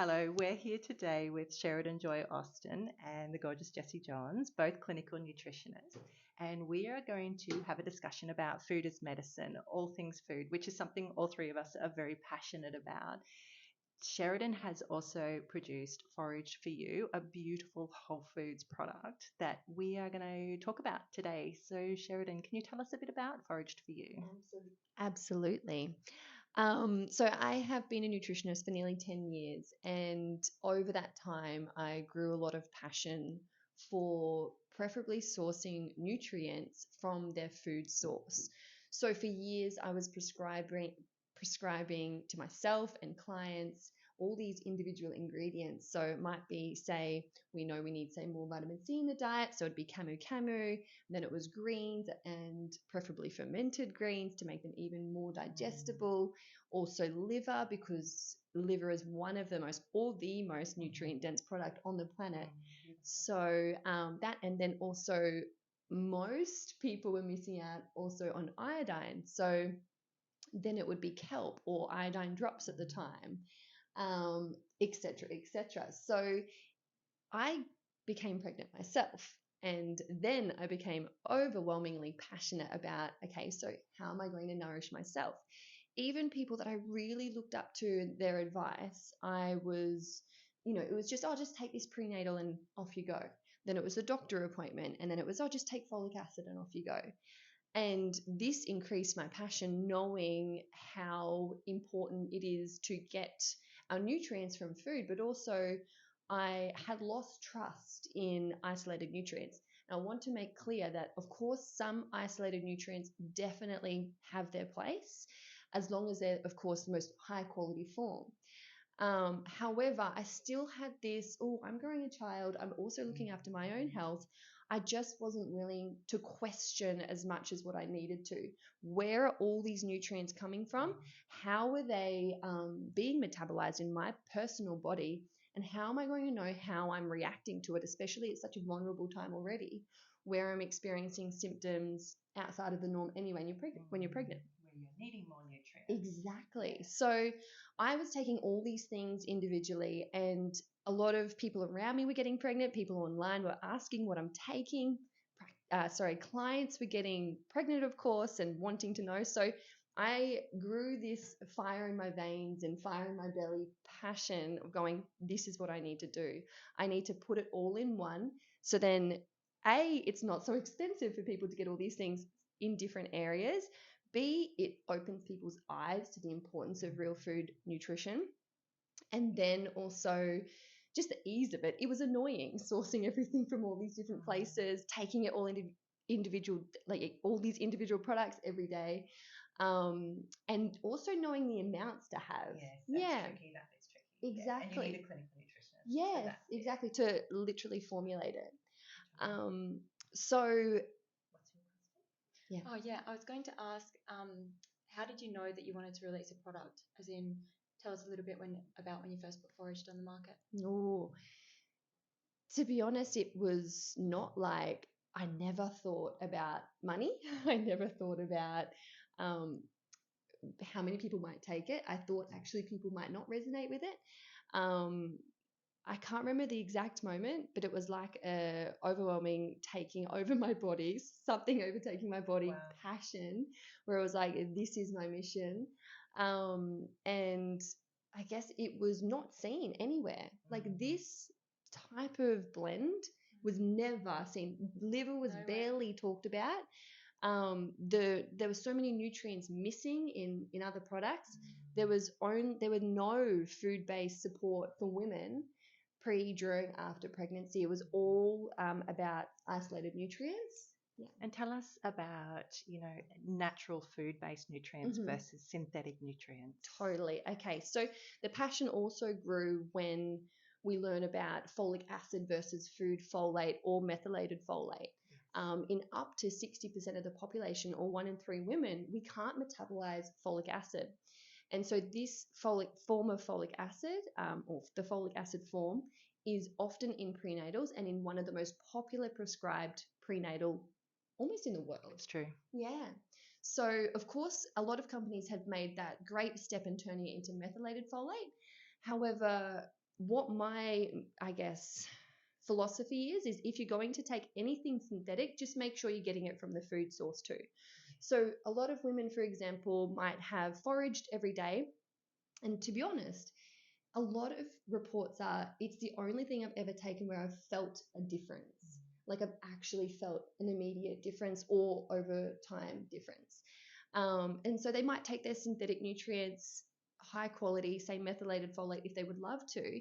Hello, we're here today with Sheridan Joy Austin and the gorgeous Jessie Johns, both clinical nutritionists. And we are going to have a discussion about food as medicine, all things food, which is something all three of us are very passionate about. Sheridan has also produced Forage for You, a beautiful whole foods product that we are going to talk about today. So, Sheridan, can you tell us a bit about Foraged for You? Absolutely. So I have been a nutritionist for nearly 10 years, and over that time, I grew a lot of passion for preferably sourcing nutrients from their food source. So for years, I was prescribing to myself and clients all these individual ingredients. So it might be, say, we know we need, say, more vitamin C in the diet, so it'd be camu. Then it was greens and preferably fermented greens to make them even more digestible. Also liver, because liver is one of the most nutrient dense product on the planet. So that, and then also most people were missing out also on iodine. So then it would be kelp or iodine drops at the time, etc., etc. So I became pregnant myself. And then I became overwhelmingly passionate about, okay, so how am I going to nourish myself? Even people that I really looked up to their advice, I was, it was just, oh, just take this prenatal and off you go. Then it was a doctor appointment. And then it was, oh, just take folic acid and off you go. And this increased my passion, knowing how important it is to get our nutrients from food, but also I had lost trust in isolated nutrients. And I want to make clear that, of course, some isolated nutrients definitely have their place, as long as they're, of course, the most high quality form. However, I still had this, oh, I'm growing a child. I'm also looking after my own health. I just wasn't willing to question as much as what I needed to. Where are all these nutrients coming from? How are they being metabolized in my personal body? And how am I going to know how I'm reacting to it, especially at such a vulnerable time already, where I'm experiencing symptoms outside of the norm anyway when you're pregnant. Where you're needing more nutrients. Exactly. So I was taking all these things individually, and a lot of people around me were getting pregnant. People online were asking what I'm taking. Clients were getting pregnant, of course, and wanting to know. So I grew this fire in my veins and fire in my belly passion of going, this is what I need to do. I need to put it all in one. So then, A, it's not so expensive for people to get all these things in different areas. B, it opens people's eyes to the importance of real food nutrition. And then also just the ease of it. It was annoying sourcing everything from all these different places, taking it all into individual, like all these individual products every day. And also knowing the amounts to have. Yes, that's tricky. That is tricky. Exactly. Yeah. And you need a clinical nutritionist. Yes, exactly, to literally formulate it. So yeah. Oh, yeah. I was going to ask, how did you know that you wanted to release a product? As in, tell us a little bit about when you first put Foraged on the market. Oh, to be honest, it was not like I never thought about money. I never thought about how many people might take it. I thought actually people might not resonate with it. I can't remember the exact moment, but it was like a overwhelming taking over my body, something overtaking my body, passion, where it was like, this is my mission. And I guess it was not seen anywhere. Like this type of blend was never seen. Liver was barely talked about. There were so many nutrients missing in other products. There were no food-based support for women pre, during, after pregnancy. It was all about isolated nutrients. Yeah. And tell us about, natural food-based nutrients versus synthetic nutrients. Totally. Okay. So the passion also grew when we learn about folic acid versus food folate or methylated folate. In up to 60% of the population, or 1 in 3 women, we can't metabolize folic acid. And so this form of folic acid, or the folic acid form, is often in prenatals and in one of the most popular prescribed prenatal almost in the world. It's true. Yeah. So, of course, a lot of companies have made that great step in turning it into methylated folate. However, what my, I guess, philosophy is if you're going to take anything synthetic, just make sure you're getting it from the food source too. So a lot of women, for example, might have foraged every day. And to be honest, a lot of reports are it's the only thing I've ever taken where I've felt a difference. Like I've actually felt an immediate difference or over time difference. And so they might take their synthetic nutrients, high quality, say methylated folate if they would love to,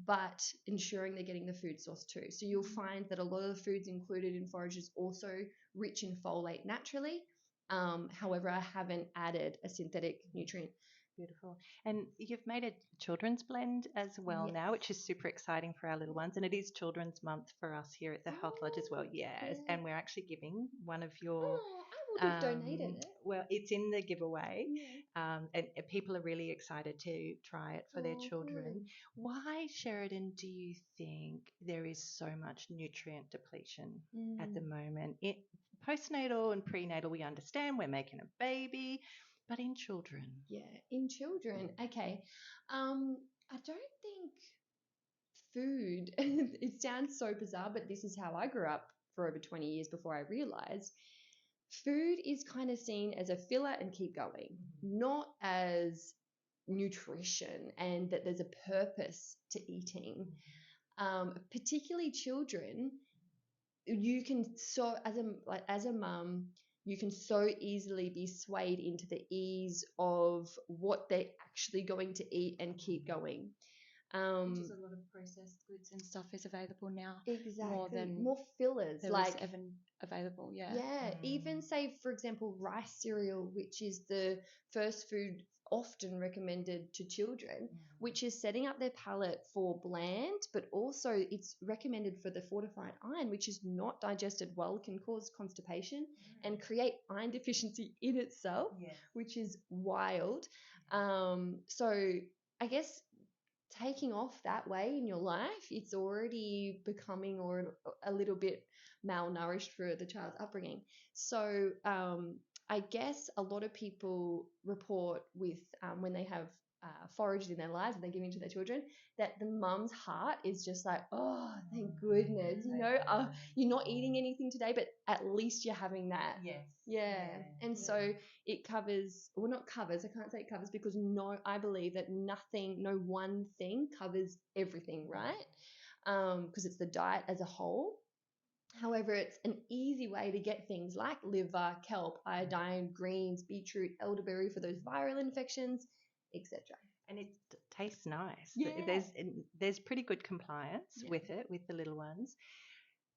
but ensuring they're getting the food source too. So you'll find that a lot of the foods included in forages also rich in folate naturally. However, I haven't added a synthetic nutrient. Beautiful. And you've made a children's blend as well now, which is super exciting for our little ones. And it is Children's Month for us here at the Health Lodge as well. Yes. And we're actually giving one of your... I would have donated it. Well, it's in the giveaway. And people are really excited to try it for their children. Good. Why, Sheridan, do you think there is so much nutrient depletion at the moment? Postnatal and prenatal, we understand we're making a baby. But in children? Yeah, in children. Okay. I don't think food, it sounds so bizarre, but this is how I grew up for over 20 years before I realized food is kind of seen as a filler and keep going, not as nutrition and that there's a purpose to eating. Particularly children, you can as a mum, you can so easily be swayed into the ease of what they're actually going to eat and keep going. Just a lot of processed goods and stuff is available now. Exactly. More fillers. There was ever available, yeah. Yeah. Even say, for example, rice cereal, which is the first food often recommended to children, which is setting up their palate for bland, but also it's recommended for the fortified iron, which is not digested well, can cause constipation and create iron deficiency in itself, which is wild. So I guess taking off that way in your life, it's already becoming or a little bit malnourished for the child's upbringing. So I guess a lot of people report with when they have foraged in their lives and they're giving to their children that the mum's heart is just like, oh, thank goodness, you're not eating anything today, but at least you're having that. And so it covers, well, not covers, I can't say it covers because I believe that no one thing covers everything, right? Because it's the diet as a whole. However, it's an easy way to get things like liver, kelp, iodine, greens, beetroot, elderberry for those viral infections, etc. And it tastes nice. Yeah. There's pretty good compliance with it, with the little ones.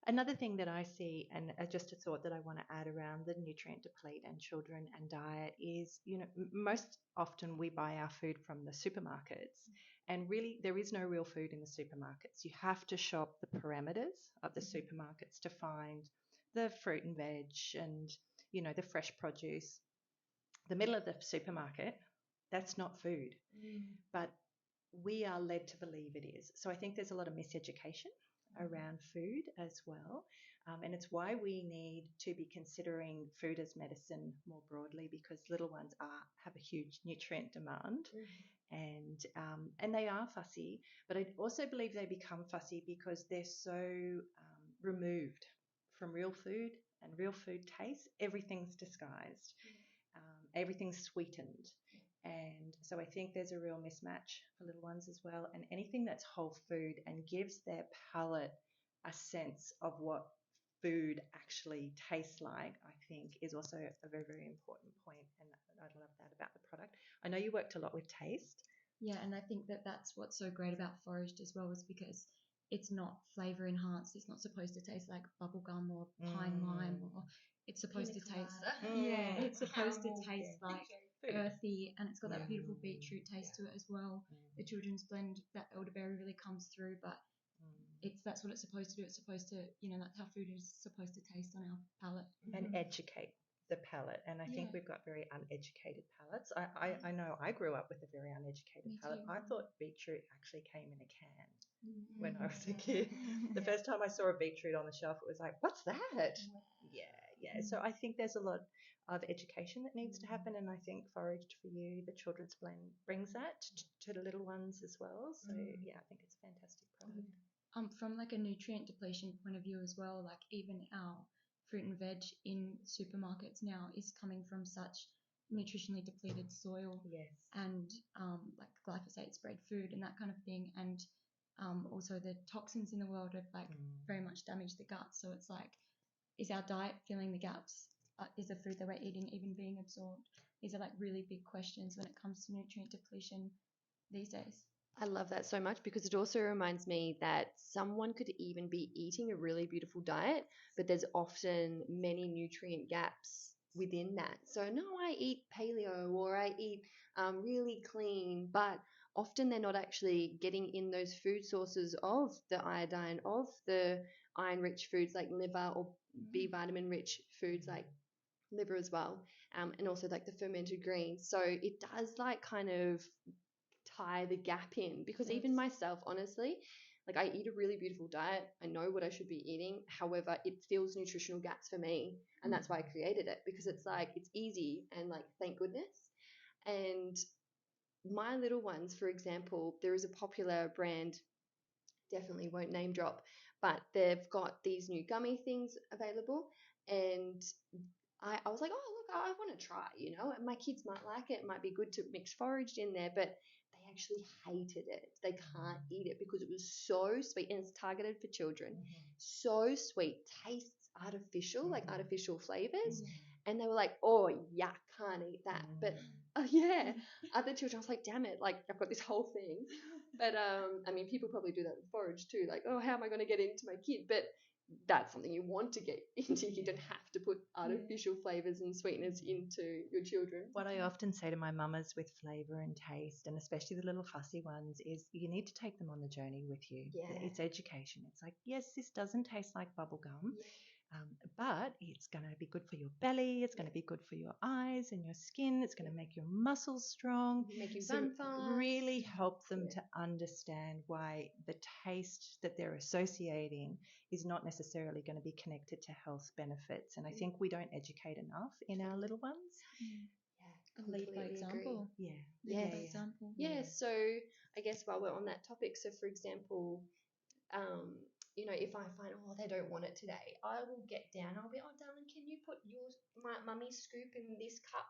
Another thing that I see, and just a thought that I want to add around the nutrient deplete and children and diet is, most often we buy our food from the supermarkets, and really there is no real food in the supermarkets. You have to shop the parameters of the supermarkets to find the fruit and veg and, the fresh produce. The middle of the supermarket, that's not food, but we are led to believe it is. So I think there's a lot of miseducation around food as well. And it's why we need to be considering food as medicine more broadly, because little ones have a huge nutrient demand and they are fussy. But I also believe they become fussy because they're so removed from real food and real food taste. Everything's disguised. Everything's sweetened. And so I think there's a real mismatch for little ones as well. And anything that's whole food and gives their palate a sense of what food actually tastes like, I think is also a very, very important point. And I love that about the product. I know you worked a lot with taste. Yeah, and I think that that's what's so great about foraged as well, is because it's not flavor enhanced. It's not supposed to taste like bubblegum or pine lime, or it's supposed to taste it's supposed to taste like earthy, and it's got that beautiful beetroot taste to it as well. The children's blend, that elderberry really comes through, but that's what it's supposed to do. It's supposed to, that's how food is supposed to taste on our palate. And educate the palate. And I think we've got very uneducated palates. I know I grew up with a very uneducated palate. I thought beetroot actually came in a can when I was a kid. The first time I saw a beetroot on the shelf, it was like, what's that? Yeah. So I think there's a lot of education that needs to happen, and I think Foraged for You, the children's blend, brings that to the little ones as well. So yeah, I think it's a fantastic product. From like a nutrient depletion point of view as well, like even our fruit and veg in supermarkets now is coming from such nutritionally depleted soil. Yes. And like glyphosate sprayed food and that kind of thing, and also the toxins in the world have like very much damaged the gut. So it's like, is our diet filling the gaps? Is the food that we're eating even being absorbed? These are like really big questions when it comes to nutrient depletion these days. I love that so much, because it also reminds me that someone could even be eating a really beautiful diet, but there's often many nutrient gaps within that. So no, I eat paleo or I eat really clean, but often they're not actually getting in those food sources of the iodine, of the iron-rich foods like liver, or B vitamin-rich foods like liver as well, and also like the fermented greens. So it does like kind of tie the gap in, because even myself, honestly, like I eat a really beautiful diet, I know what I should be eating, however it fills nutritional gaps for me, and that's why I created it, because it's like it's easy and like thank goodness. And my little ones, for example, there is a popular brand, definitely won't name drop, but they've got these new gummy things available, and I was like, oh look, I want to try, my kids might like it might be good to mix foraged in there, but they actually hated it. They can't eat it because it was so sweet, and it's targeted for children. So sweet, tastes artificial, like artificial flavors. And they were like, oh yuck, can't eat that. But yeah, other children, I was like, damn it, like I've got this whole thing. But I mean, people probably do that with forage too, like, oh, how am I going to get into my kid? But that's something you want to get into. You don't have to put artificial flavors and sweeteners into your children. What I often say to my mamas with flavour and taste, and especially the little fussy ones, is you need to take them on the journey with you. Yeah. It's education. It's like, yes, this doesn't taste like bubble gum, but it's going to be good for your belly. It's going to be good for your eyes and your skin. It's going to make your muscles strong. Make you So run fast. really help them to understand why the taste that they're associating is not necessarily going to be connected to health benefits. And I think we don't educate enough in our little ones. Yeah, Lead by example. Yeah. Lead by example. Yeah, so I guess while we're on that topic, so for example, if I find, oh, they don't want it today, I will get down. I'll be, oh, darling, can you put my mummy's scoop in this cup?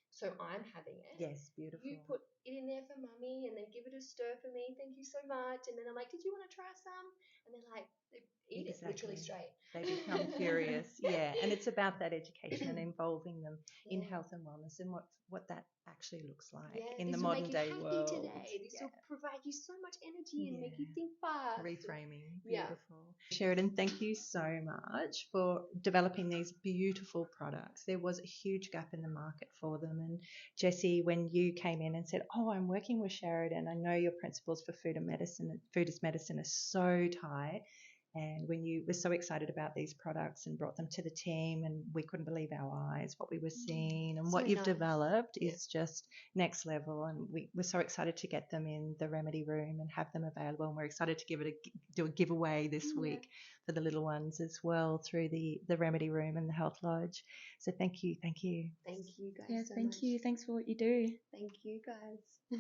So I'm having it. Yes, beautiful. You put it in there for mummy, and then give it a stir for me. Thank you so much. And then I'm like, did you want to try some? And they're like, they eat it literally straight. They become curious. Yeah, and it's about that education and involving them in health and wellness and what that actually looks like in the modern day world. Today. This will provide you so much energy and make you think fast. Reframing. Beautiful. Sheridan, thank you so much for developing these beautiful products. There was a huge gap in the market for them. And Jessie, when you came in and said, oh, I'm working with Sheridan, I know your principles for food is medicine are so tight. And when you were so excited about these products and brought them to the team, and we couldn't believe our eyes, what we were seeing and what you've developed is just next level. And we're so excited to get them in the Remedy Room and have them available. And we're excited to do a giveaway this week for the little ones as well through the Remedy Room and the Health Lodge. So thank you. Thank you guys so much. Thank you. Thanks for what you do. Thank you guys.